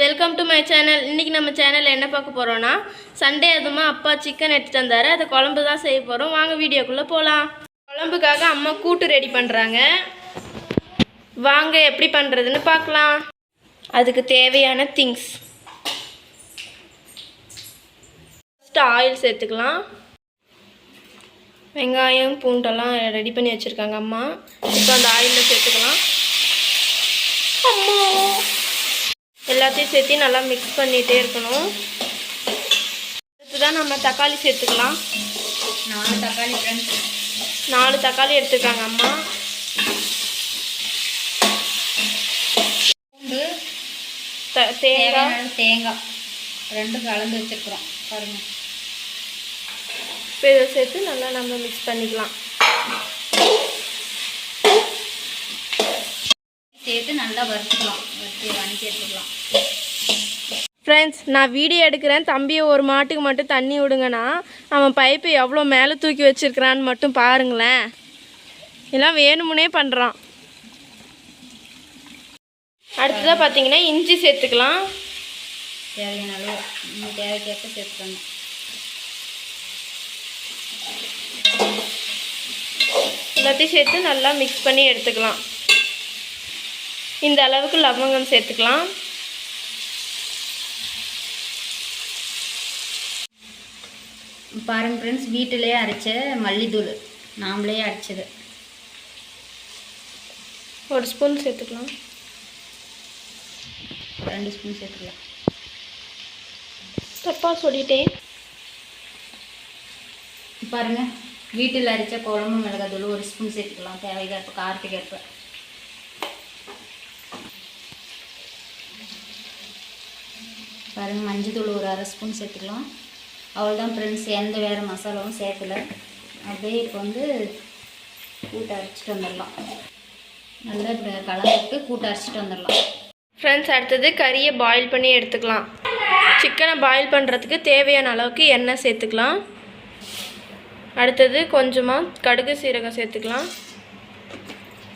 Welcome to my channel. இன்றைக்கி நம்ம சேனலில் என்ன பார்க்க போகிறோன்னா, சண்டே அதுமா அப்பா சிக்கன் எடுத்துகிட்டு வந்தார். அதை குழம்பு தான் செய்ய போகிறோம். வாங்க வீடியோக்குள்ளே போகலாம். குழம்புக்காக அம்மா கூட்டு ரெடி பண்ணுறாங்க. வாங்க எப்படி பண்ணுறதுன்னு பார்க்கலாம். அதுக்கு தேவையான திங்ஸ், ஃபஸ்ட்டு ஆயில் சேர்த்துக்கலாம். வெங்காயம் பூண்டெல்லாம் ரெடி பண்ணி வச்சுருக்காங்க அம்மா. இப்போ அந்த ஆயிலில் சேர்த்துக்கலாம். அம்மா எல்லாத்தையும் சேர்த்து நல்லா மிக்ஸ் பண்ணிகிட்டே இருக்கணும். அடுத்துதான் நம்ம தக்காளி சேர்த்துக்கலாம். 4 தக்காளி ஃப்ரெண்ட்ஸ், 4 தக்காளி எடுத்துருக்காங்க அம்மா. பூண்டு, தேங்காய் 2 கலந்து வச்சுருக்குறோம் பாருங்கள். இப்போ இதை சேர்த்து நல்லா நம்ம மிக்ஸ் பண்ணிக்கலாம். சேர்த்து நல்லா வறுத்துக்கலாம், வதக்கி எடுத்துக்கலாம். ஃப்ரெண்ட்ஸ், நான் வீடியோ எடுக்கிறேன். தம்பியை ஒரு மாட்டுக்கு மட்டும் தண்ணி விடுங்கண்ணா. அவன் பைப்பை எவ்வளோ மேலே தூக்கி வச்சுருக்கிறான்னு மட்டும் பாருங்களேன். எல்லாம் வேணுமுனே பண்ணுறான். அடுத்ததாக பார்த்தீங்கன்னா இஞ்சி சேர்த்துக்கலாம். தேவையான அளவு தேவைக்கேற்ப சேர்த்துக்கணும். எல்லாத்தையும் சேர்த்து நல்லா மிக்ஸ் பண்ணி எடுத்துக்கலாம். இந்த அளவுக்கு லவங்கம் சேர்த்துக்கலாம். பாருங்கள் ஃப்ரெண்ட்ஸ், வீட்டிலேயே அரைச்ச மல்லித்தூள், நாமளே அரைச்சது 1 ஸ்பூன் சேர்த்துக்கலாம். 2 ஸ்பூன் சேர்த்துக்கலாம். தப்பாக சொல்லிட்டேன். பாருங்கள், வீட்டில் அரைச்ச குழம்பு மிளகாத்தூள் 1 ஸ்பூன் சேர்த்துக்கலாம். தேவைக்கேற்ப, காரத்துக்கு ஏற்ப. பாருங்கள், மஞ்சத்தூள் ஒரு 1/2 ஸ்பூன் சேர்த்துக்கலாம். அவ்வளோதான் ஃப்ரெண்ட்ஸ், எந்த வேறு மசாலாவும் சேர்க்கல. அப்படியே இப்போ கூட்டை அரைச்சிட்டு வந்துடலாம். நல்லா கலந்துட்டு கூட்டை அரைச்சிட்டு வந்துடலாம். ஃப்ரெண்ட்ஸ், அடுத்தது கறியை பாயில் பண்ணி எடுத்துக்கலாம். சிக்கனை பாயில் பண்ணுறதுக்கு தேவையான அளவுக்கு எண்ணெய் சேர்த்துக்கலாம். அடுத்தது கொஞ்சமாக கடுகு சீரகம் சேர்த்துக்கலாம்.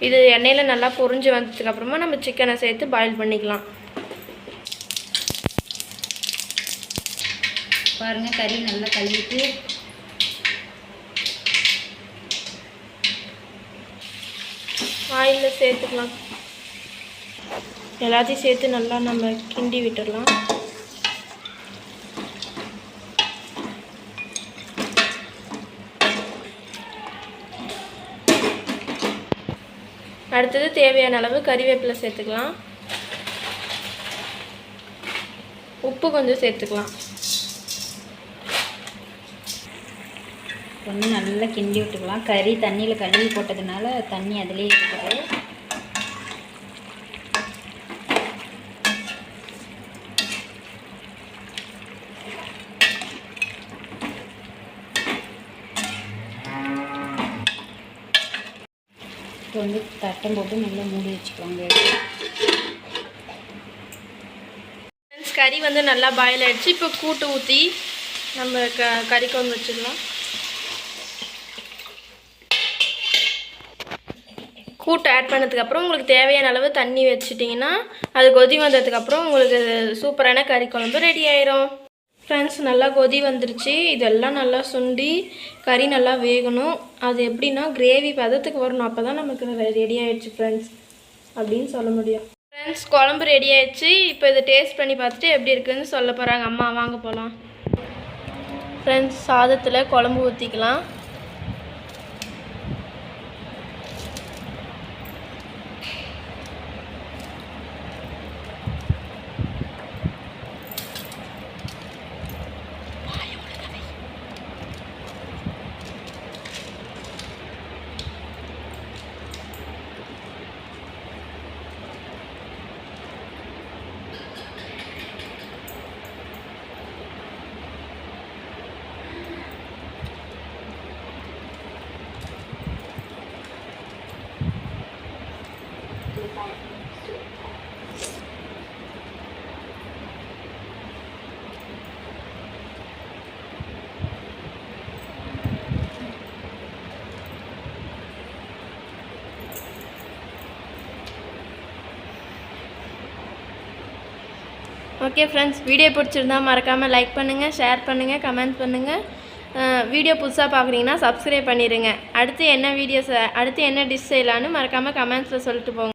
இது எண்ணெயில் நல்லா பொரிஞ்சு வந்ததுக்கப்புறமா நம்ம சிக்கனை சேர்த்து பாயில் பண்ணிக்கலாம். பாருங்கள், கறி நல்லா கழுவிட்டு ஆயிலில் சேர்த்துக்கலாம். எல்லாத்தையும் சேர்த்து நல்லா நம்ம கிண்டி விட்டுடலாம். அடுத்தது தேவையான அளவு கறிவேப்பிலை சேர்த்துக்கலாம். உப்பு கொஞ்சம் சேர்த்துக்கலாம். கொஞ்சம் நல்லா கிண்டி விட்டுக்கலாம். கறி தண்ணியில் கழுவி போட்டதுனால தண்ணி அதிலே இருக்குது. இப்போ தட்டம் போட்டு நல்லா மூடி வச்சுக்கோங்க. கறி நல்லா பாயில் ஆகிடுச்சு. இப்போ கூட்டு ஊற்றி நம்ம கறி குழம்பு வச்சுக்கலாம். கூட்டு ஆட் பண்ணதுக்கப்புறம் உங்களுக்கு தேவையான அளவு தண்ணி வச்சுட்டிங்கன்னா அது கொதி வந்ததுக்கப்புறம் உங்களுக்கு சூப்பரான கறி குழம்பு ரெடி ஆயிரும். ஃப்ரெண்ட்ஸ், நல்லா கொதி வந்துருச்சு. இதெல்லாம் நல்லா சுண்டி கறி நல்லா வேகணும். அது எப்படின்னா கிரேவி பதத்துக்கு வரணும். அப்போ தான் நமக்கு ரெடி ஆகிடுச்சு ஃப்ரெண்ட்ஸ் அப்படின்னு சொல்ல முடியும். ஃப்ரெண்ட்ஸ், குழம்பு ரெடி ஆகிடுச்சு. இப்போ இதை டேஸ்ட் பண்ணி பார்த்துட்டு எப்படி இருக்குதுன்னு சொல்ல போகிறாங்க அம்மா. வாங்க போகலாம். ஃப்ரெண்ட்ஸ், சாதத்தில் குழம்பு ஊற்றிக்கலாம். ஓகே ஃப்ரெண்ட்ஸ், வீடியோ பிடிச்சிருந்தா மறக்காமல் லைக் பண்ணுங்கள், ஷேர் பண்ணுங்கள், கமெண்ட் பண்ணுங்கள். வீடியோ புதுசாக பார்க்குறீங்கன்னா சப்ஸ்கிரைப் பண்ணிடுங்க. அடுத்து என்ன டிஷ் செய்யலான்னு மறக்காமல் கமெண்ட்ஸில் சொல்லிட்டு போங்க.